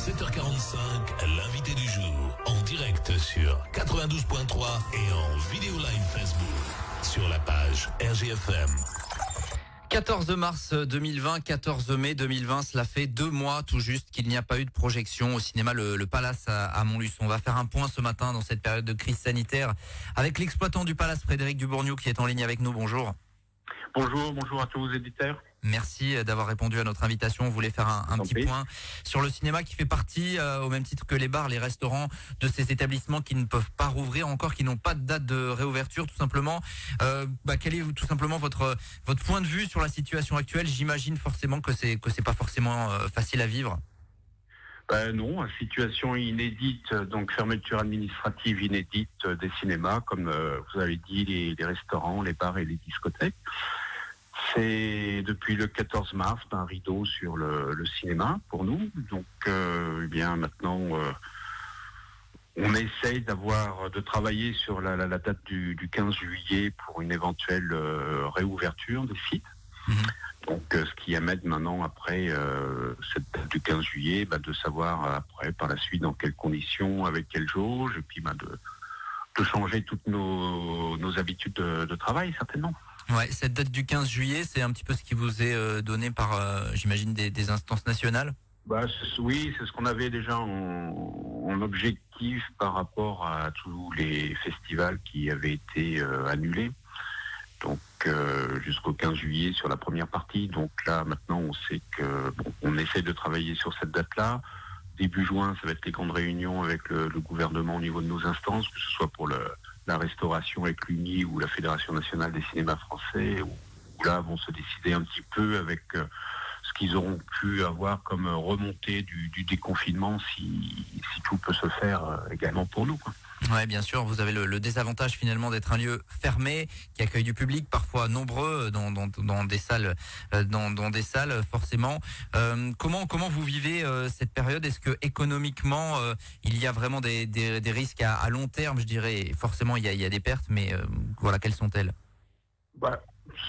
7h45, l'invité du jour, en direct sur 92.3 et en vidéo live Facebook, sur la page RGFM. 14 mars 2020, 14 mai 2020, cela fait 2 mois tout juste qu'il n'y a pas eu de projection au cinéma Le Palace à Montluçon. On va faire un point ce matin dans cette période de crise sanitaire avec l'exploitant du Palace, Frédéric Dubourgneau, qui est en ligne avec nous. Bonjour. Bonjour à tous vos éditeurs. Merci d'avoir répondu à notre invitation. On voulait faire un petit point sur le cinéma qui fait partie, au même titre que les bars, les restaurants, de ces établissements qui ne peuvent pas rouvrir encore, qui n'ont pas de date de réouverture, tout simplement. Quel est tout simplement votre point de vue sur la situation actuelle? J'imagine forcément que c'est pas forcément facile à vivre. Non, situation inédite, donc fermeture administrative inédite des cinémas, comme vous avez dit, les restaurants, les bars et les discothèques. C'est depuis le 14 mars un rideau sur le cinéma pour nous. Donc, maintenant, on essaye de travailler sur la date du 15 juillet pour une éventuelle réouverture des sites. Mmh. Donc, ce qui amène maintenant, après cette date du 15 juillet, de savoir après, par la suite, dans quelles conditions, avec quelle jauge, et puis de changer toutes nos habitudes de travail, certainement. Ouais, cette date du 15 juillet, c'est un petit peu ce qui vous est donné par, j'imagine, des instances nationales? Oui, c'est ce qu'on avait déjà en objectif par rapport à tous les festivals qui avaient été annulés. Donc jusqu'au 15 juillet sur la première partie. Donc là maintenant on sait que on essaie de travailler sur cette date-là. Début juin, ça va être les grandes réunions avec le gouvernement au niveau de nos instances, que ce soit pour la restauration avec l'UNI ou la Fédération nationale des cinémas français, où là vont se décider un petit peu avec ce qu'ils auront pu avoir comme remontée du déconfinement, si tout peut se faire également pour nous, quoi. Ouais, bien sûr, vous avez le désavantage finalement d'être un lieu fermé qui accueille du public, parfois nombreux dans des salles, dans des salles forcément. Comment vous vivez cette période? Est-ce que économiquement il y a vraiment des risques à long terme, je dirais? Forcément, il y a des pertes, mais voilà, quelles sont-elles?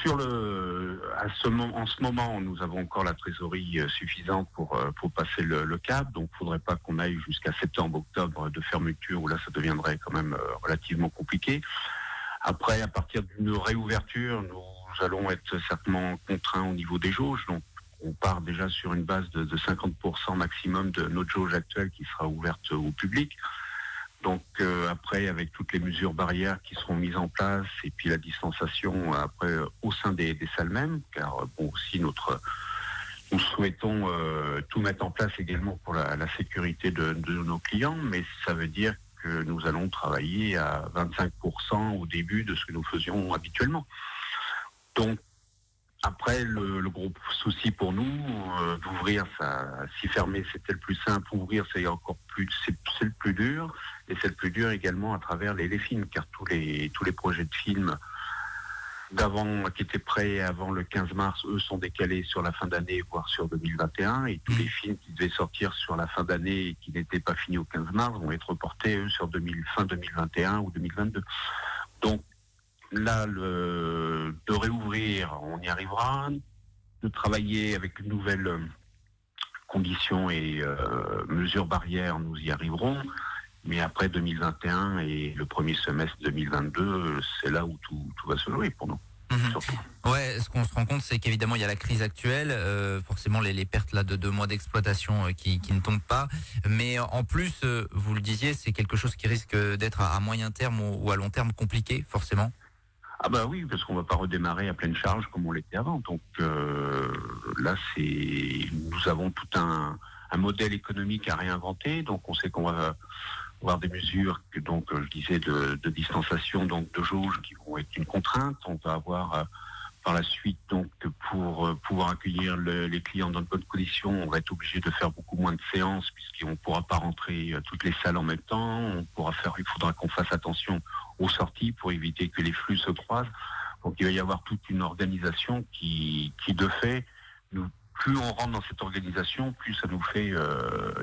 En ce moment, nous avons encore la trésorerie suffisante pour passer le cap. Donc, il ne faudrait pas qu'on aille jusqu'à septembre-octobre de fermeture, où là, ça deviendrait quand même relativement compliqué. Après, à partir d'une réouverture, nous allons être certainement contraints au niveau des jauges. Donc, on part déjà sur une base de 50% maximum de notre jauge actuelle qui sera ouverte au public. Donc après, avec toutes les mesures barrières qui seront mises en place et puis la distanciation après au sein des salles mêmes, car aussi nous souhaitons tout mettre en place également pour la sécurité de nos clients, mais ça veut dire que nous allons travailler à 25% au début de ce que nous faisions habituellement. Donc après, le gros souci pour nous, d'ouvrir, si fermer c'était le plus simple, ouvrir c'est le plus dur, et c'est le plus dur également à travers les films, car tous les projets de films d'avant, qui étaient prêts avant le 15 mars, eux sont décalés sur la fin d'année, voire sur 2021, et tous les films qui devaient sortir sur la fin d'année et qui n'étaient pas finis au 15 mars vont être reportés, eux, sur fin 2021 ou 2022. Donc, là, de réouvrir, on y arrivera. De travailler avec une nouvelle conditions et mesures barrières, nous y arriverons. Mais après 2021 et le premier semestre 2022, c'est là où tout va se jouer pour nous. Ouais, ce qu'on se rend compte, c'est qu'évidemment il y a la crise actuelle, forcément les pertes là de 2 mois d'exploitation qui ne tombent pas, mais en plus, vous le disiez, c'est quelque chose qui risque d'être à moyen terme ou à long terme compliqué, forcément. Oui, parce qu'on va pas redémarrer à pleine charge comme on l'était avant. Donc là, nous avons tout un modèle économique à réinventer. Donc on sait qu'on va avoir des mesures que je disais de distanciation, donc de jauge, qui vont être une contrainte. On va avoir par la suite, donc pour pouvoir accueillir les clients dans de bonnes conditions, on va être obligé de faire beaucoup moins de séances puisqu'on ne pourra pas rentrer toutes les salles en même temps. Il faudra qu'on fasse attention aux sorties pour éviter que les flux se croisent. Donc il va y avoir toute une organisation qui de fait, plus on rentre dans cette organisation, plus ça nous fait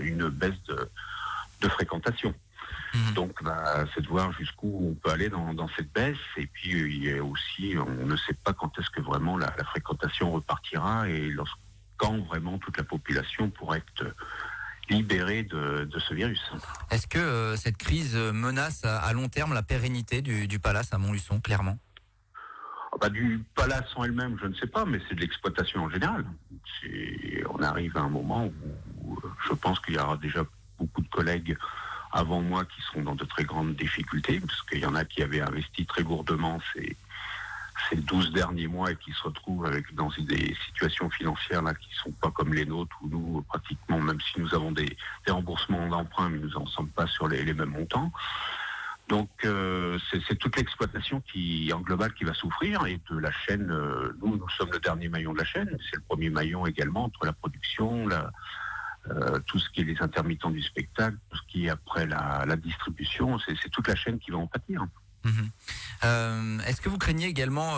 une baisse de fréquentation. Donc c'est de voir jusqu'où on peut aller dans cette baisse, et puis il y a aussi, on ne sait pas quand est-ce que vraiment la fréquentation repartira et quand vraiment toute la population pourra être libérés de ce virus. Est-ce que cette crise menace à long terme la pérennité du Palace à Montluçon, clairement? Du Palace en elle-même, je ne sais pas, mais c'est de l'exploitation en général. On arrive à un moment où je pense qu'il y aura déjà beaucoup de collègues avant moi qui seront dans de très grandes difficultés, parce qu'il y en a qui avaient investi très lourdement ces 12 derniers mois et qui se retrouvent dans des situations financières là qui sont pas comme les nôtres, où nous, pratiquement, même si nous avons des remboursements d'emprunts, mais nous n'en sommes pas sur les mêmes montants. Donc c'est toute l'exploitation en global qui va souffrir, et de la chaîne, nous sommes le dernier maillon de la chaîne, c'est le premier maillon également entre la production, tout ce qui est les intermittents du spectacle, tout ce qui est après la distribution, c'est toute la chaîne qui va en pâtir. Est-ce que vous craignez également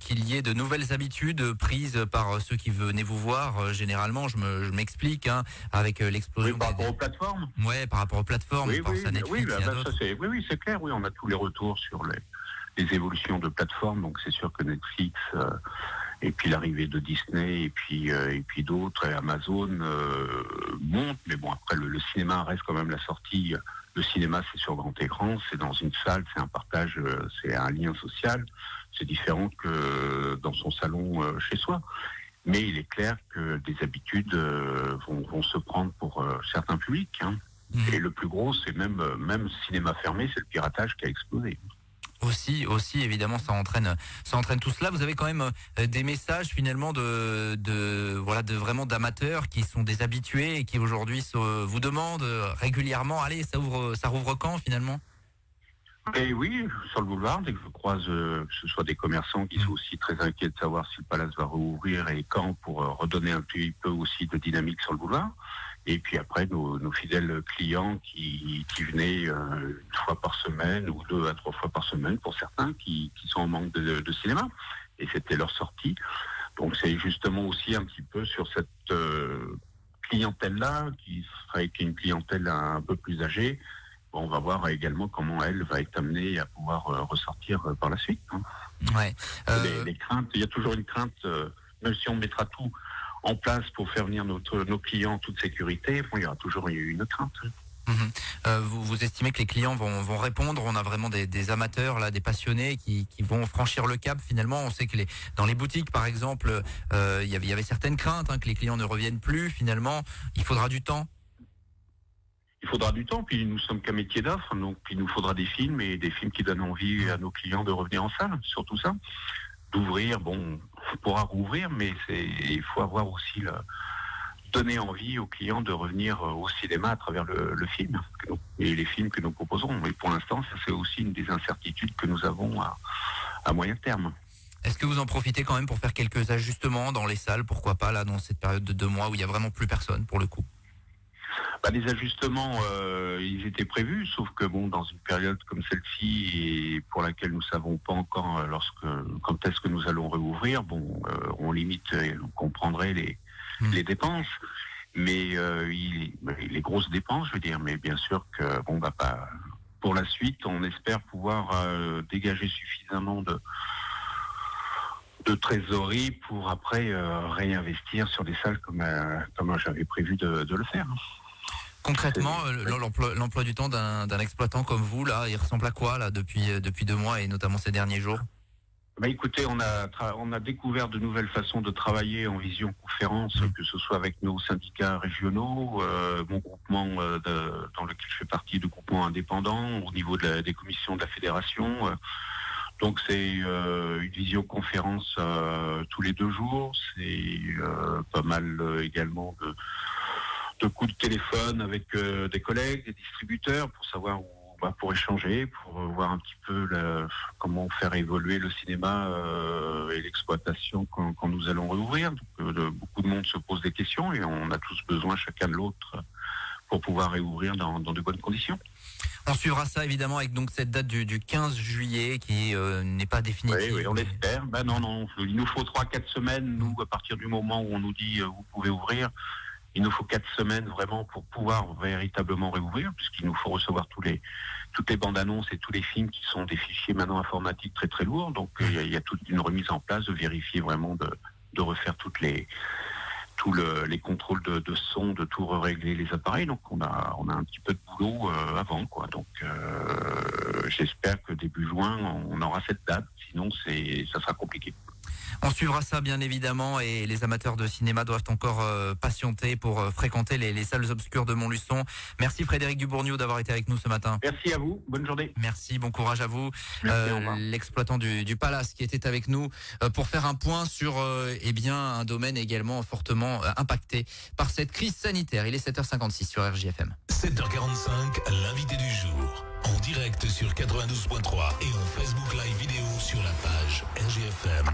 qu'il y ait de nouvelles habitudes prises par ceux qui venaient vous voir généralement? Je m'explique, avec l'explosion. Oui, par rapport aux plateformes. Ouais, par rapport aux plateformes. Oui, à Netflix, c'est clair. Oui, on a tous les retours sur les évolutions de plateformes. Donc c'est sûr que Netflix et puis l'arrivée de Disney et puis d'autres, et Amazon montent. Mais bon, après le cinéma reste quand même la sortie. Le cinéma, c'est sur grand écran, c'est dans une salle, c'est un partage, c'est un lien social. C'est différent que dans son salon chez soi. Mais il est clair que des habitudes vont se prendre pour certains publics. Et le plus gros, c'est même cinéma fermé, c'est le piratage qui a explosé. Aussi, évidemment, ça entraîne tout cela. Vous avez quand même des messages finalement de vraiment d'amateurs qui sont des habitués et qui aujourd'hui vous demandent régulièrement, allez, ça rouvre quand finalement? Et oui, sur le boulevard, dès que je croise que ce soit des commerçants qui sont aussi très inquiets de savoir si le Palace va rouvrir et quand, pour redonner un petit peu aussi de dynamique sur le boulevard. Et puis après, nos fidèles clients qui venaient une fois par semaine ou 2 à 3 fois par semaine pour certains qui sont en manque de cinéma. Et c'était leur sortie. Donc c'est justement aussi un petit peu sur cette clientèle-là, qui serait une clientèle un peu plus âgée. On va voir également comment elle va être amenée à pouvoir ressortir par la suite. Ouais. Les craintes, il y a toujours une crainte, même si on mettra tout en place pour faire venir nos clients en toute sécurité, il y aura toujours une crainte. Vous estimez que les clients vont répondre? On a vraiment des amateurs là, des passionnés qui vont franchir le cap finalement. On sait que dans les boutiques par exemple, il y avait certaines craintes que les clients ne reviennent plus finalement. Il faudra du temps. Il faudra du temps, puis nous sommes qu'un métier d'offre, donc il nous faudra des films, et des films qui donnent envie à nos clients de revenir en salle, surtout ça. D'ouvrir, on pourra rouvrir, mais il faut avoir aussi donner envie aux clients de revenir au cinéma à travers le film et les films que nous proposons. Et pour l'instant, ça c'est aussi une des incertitudes que nous avons à moyen terme. Est-ce que vous en profitez quand même pour faire quelques ajustements dans les salles, pourquoi pas là dans cette période de 2 mois où il y a vraiment plus personne pour le coup? Les ajustements, ils étaient prévus, sauf que dans une période comme celle-ci, et pour laquelle nous savons pas encore quand est-ce que nous allons réouvrir, on limite, on comprendrait les dépenses, mais les grosses dépenses, je veux dire, mais bien sûr que pour la suite, on espère pouvoir dégager suffisamment de trésorerie pour après réinvestir sur des salles comme j'avais prévu de le faire. Concrètement, l'emploi du temps d'un exploitant comme vous, là, il ressemble à quoi là depuis 2 mois et notamment ces derniers jours? Écoutez, on a découvert de nouvelles façons de travailler en visioconférence, que ce soit avec nos syndicats régionaux, mon groupement dans lequel je fais partie de groupements indépendants, au niveau des commissions de la fédération. Donc c'est une visioconférence tous les 2 jours, c'est pas mal également de coups de téléphone avec des collègues, des distributeurs pour savoir pour échanger, pour voir un petit peu comment faire évoluer le cinéma et l'exploitation quand nous allons réouvrir. Donc, beaucoup de monde se pose des questions et on a tous besoin chacun de l'autre pour pouvoir réouvrir dans de bonnes conditions. On suivra ça évidemment avec donc cette date du 15 juillet qui n'est pas définitive. Oui, on l'espère. Non, il nous faut 3-4 semaines, nous, à partir du moment où on nous dit vous pouvez ouvrir. Il nous faut 4 semaines vraiment pour pouvoir véritablement réouvrir, puisqu'il nous faut recevoir toutes les bandes annonces et tous les films qui sont des fichiers maintenant informatiques très très lourds. Donc il y a toute une remise en place de vérifier vraiment, de refaire toutes les les contrôles de son, de tout régler les appareils. Donc on a un petit peu de boulot avant, quoi. Donc j'espère que début juin on aura cette date. Sinon ça sera compliqué. On suivra ça bien évidemment et les amateurs de cinéma doivent encore patienter pour fréquenter les salles obscures de Montluçon. Merci Frédéric Dubourgneau d'avoir été avec nous ce matin. Merci à vous, bonne journée. Merci, bon courage à vous. L'exploitant du Palace qui était avec nous pour faire un point sur un domaine également fortement impacté par cette crise sanitaire. Il est 7h56 sur RJFM. 7h45, l'invité du jour. En direct sur 92.3 et en Facebook Live vidéo sur la page RJFM.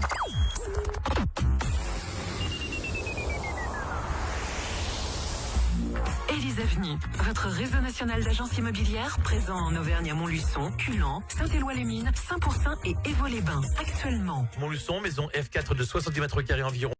Élise-Avenue, votre réseau national d'agences immobilières présent en Auvergne à Montluçon, Culan, Saint-Éloi-les-Mines, Saint-Pourçain et Évaux-les-Bains. Actuellement. Montluçon, maison F4 de 70 m² environ.